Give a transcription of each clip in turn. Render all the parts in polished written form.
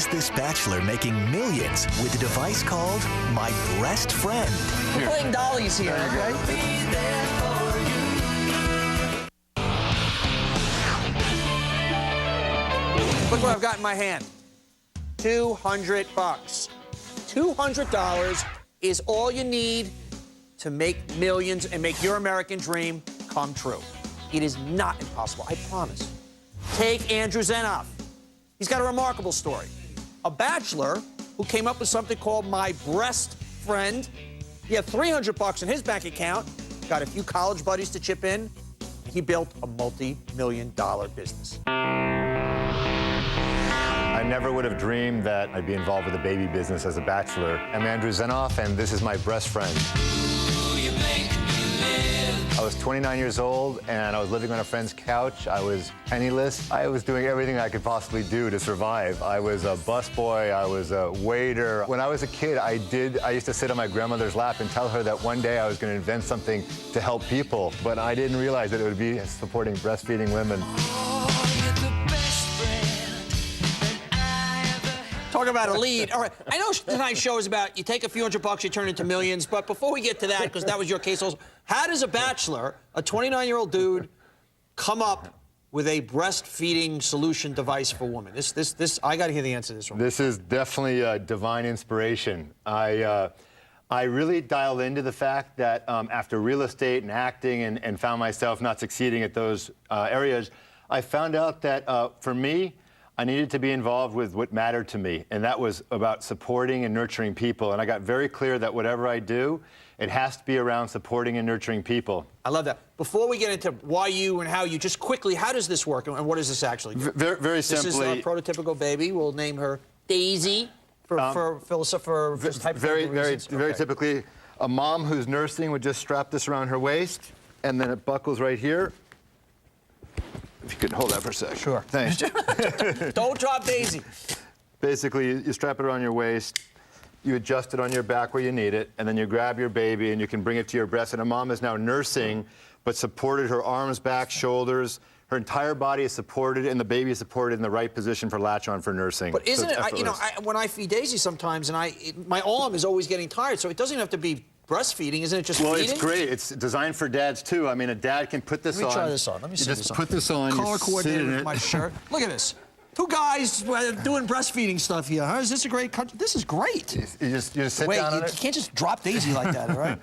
is this bachelor making millions with a device called My Brest Friend? We're playing dollies here, okay? Look what I've got in my hand. $200. $200 is all you need to make millions and make your American dream come true. It is not impossible, I promise. Take Andrew Zenoff. He's got a remarkable story. A bachelor who came up with something called My Brest Friend. He had $300 in his bank account, got a few college buddies to chip in. He built a multi-million-dollar business. I never would have dreamed that I'd be involved with the baby business as a bachelor. I'm Andrew Zenoff, and this is My Brest Friend. I was 29 years old, and I was living on a friend's couch. I was penniless. I was doing everything I could possibly do to survive. I was a busboy. I was a waiter. When I was a kid, I used to sit on my grandmother's lap and tell her that one day I was going to invent something to help people, but I didn't realize that it would be supporting breastfeeding women. Talk about a lead. All right, I know tonight's show is about you take a few $100, you turn it into millions, but before we get to that, because that was your case also, how does a bachelor, a 29-year-old dude, come up with a breastfeeding solution device for women? I got to hear the answer to this one. This is definitely a divine inspiration. I really dialed into the fact that after real estate and acting and found myself not succeeding at those areas, I found out that for me, I needed to be involved with what mattered to me, and that was about supporting and nurturing people. And I got very clear that whatever I do, it has to be around supporting and nurturing people. I love that. Before we get into why you and how you, just quickly, how does this work and what does this actually do? Very simply. This is a prototypical baby. We'll name her Daisy for very typically, a mom who's nursing would just strap this around her waist, and then it buckles right here. If you could hold that for a sec. Sure. Thanks. Don't drop Daisy. Basically, you strap it around your waist, you adjust it on your back where you need it, and then you grab your baby and you can bring it to your breast. And a mom is now nursing, but supported her arms, back, shoulders. Her entire body is supported, and the baby is supported in the right position for latch-on for nursing. But isn't it, when I feed Daisy sometimes, and my arm is always getting tired, so it doesn't have to be breastfeeding, isn't it just feeding? Well, it's great. It's designed for dads, too. I mean, a dad can put this on. Let me try this on. Let me see this on. Just put this on. Color coordinated with my shirt. Look at this. Two guys doing breastfeeding stuff here, huh? Is this a great country? This is great. You just sit down on it. You can't just drop Daisy like that, all right?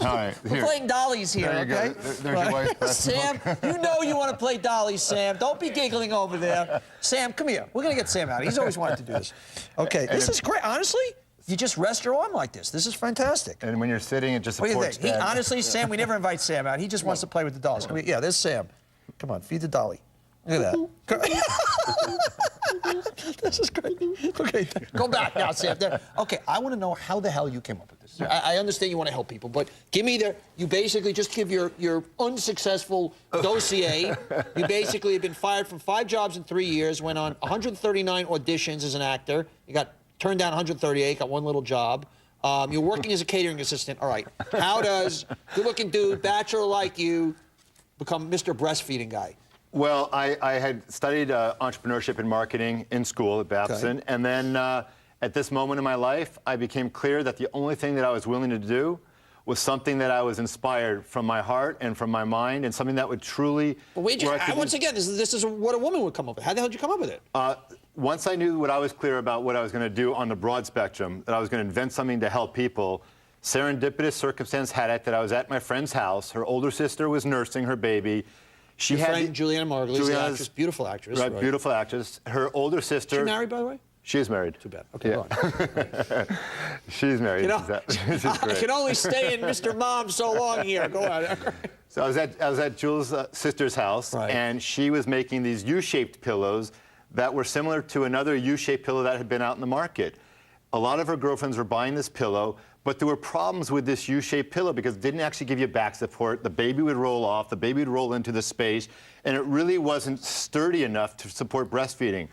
All right. We're playing dollies here, okay? There's your wife. Sam, you know you want to play dollies, Sam. Don't be giggling over there. Sam, come here. We're going to get Sam out. He's always wanted to do this. Okay, this is great. Honestly, you just rest your arm like this. This is fantastic. And when you're sitting, it just supports What do you think? dad. Honestly, Sam, we never invite Sam out. He just wants to play with the dolls. Come here. Yeah, there's Sam. Come on, feed the dolly. Look at that. This is great. Okay, go back now, Sam. There. Okay, I want to know how the hell you came up with this. I understand you want to help people, but give me you basically just give your unsuccessful dossier. You basically have been fired from 5 jobs in 3 years, went on 139 auditions as an actor. You got turned down 138, got 1 little job. You're working as a catering assistant. All right, how does good-looking dude, bachelor like you, become Mr. Breastfeeding Guy? Well, I had studied entrepreneurship and marketing in school at Babson, okay. And then at this moment in my life, I became clear that the only thing that I was willing to do was something that I was inspired from my heart and from my mind, and something that would truly... But wait, once again, this is what a woman would come up with. How the hell did you come up with it? Once I knew what I was clear about what I was going to do on the broad spectrum, that I was going to invent something to help people, serendipitous circumstance had it that I was at my friend's house. Her older sister was nursing her baby. She Your had friend Juliana Margulies, the actress, beautiful actress. Right, beautiful actress. Her older sister... She married, by the way? She is married. Too bad. Okay, go on. She's married. You know, She's I can only stay in Mr. Mom so long here. Go on. So I was at Jules' sister's house, right. And she was making these U-shaped pillows that were similar to another U-shaped pillow that had been out in the market. A lot of her girlfriends were buying this pillow, but there were problems with this U-shaped pillow because it didn't actually give you back support. The baby would roll off, the baby would roll into the space, and it really wasn't sturdy enough to support breastfeeding.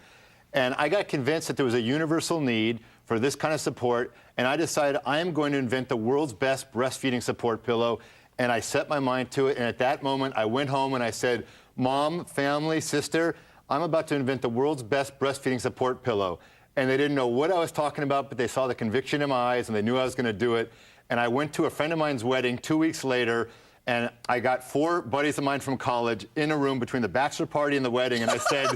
And I got convinced that there was a universal need for this kind of support, and I decided I am going to invent the world's best breastfeeding support pillow, and I set my mind to it, and at that moment, I went home and I said, Mom, family, sister, I'm about to invent the world's best breastfeeding support pillow. and they didn't know what I was talking about, but they saw the conviction in my eyes, and they knew I was going to do it. And I went to a friend of mine's wedding 2 weeks later, and I got 4 buddies of mine from college in a room between the bachelor party and the wedding, and I said,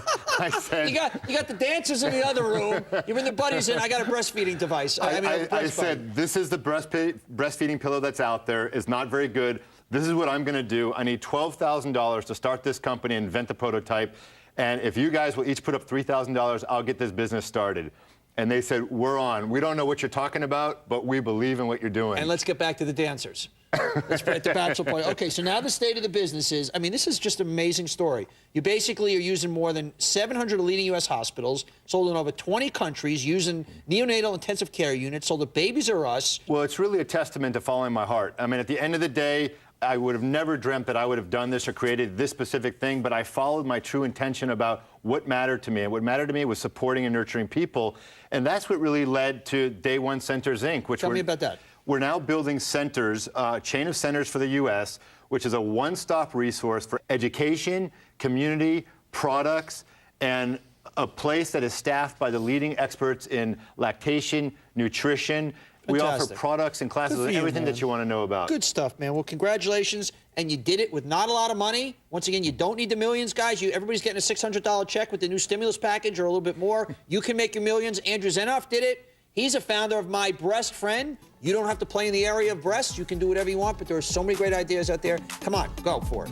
you got the dancers in the other room. You bring the buddies in. I got a breastfeeding device. I said, this is the breastfeeding pillow that's out there. It's not very good. This is what I'm going to do. I need $12,000 to start this company and invent the prototype. And if you guys will each put up $3,000, I'll get this business started. And they said, we're on. We don't know what you're talking about, but we believe in what you're doing. And let's get back to the dancers. Let's put at the bachelor point. Okay, so now the state of the business is, I mean, this is just an amazing story. You basically are using more than 700 leading U.S. hospitals, sold in over 20 countries, using neonatal intensive care units, sold to Babies R Us. Well, it's really a testament to following my heart. I mean, at the end of the day, I would have never dreamt that I would have done this or created this specific thing, but I followed my true intention about what mattered to me. And what mattered to me was supporting and nurturing people. And that's what really led to Day One Centers, Inc. Tell me about that. We're now building centers, a chain of centers for the U.S., which is a one-stop resource for education, community, products, and a place that is staffed by the leading experts in lactation, nutrition. Fantastic. We offer products and classes and everything that you want to know about. Good stuff, man. Well, congratulations. And you did it with not a lot of money. Once again, you don't need the millions, guys. Everybody's getting a $600 check with the new stimulus package or a little bit more. You can make your millions. Andrew Zenoff did it. He's a founder of My Brest Friend. You don't have to play in the area of breasts. You can do whatever you want, but there are so many great ideas out there. Come on, go for it.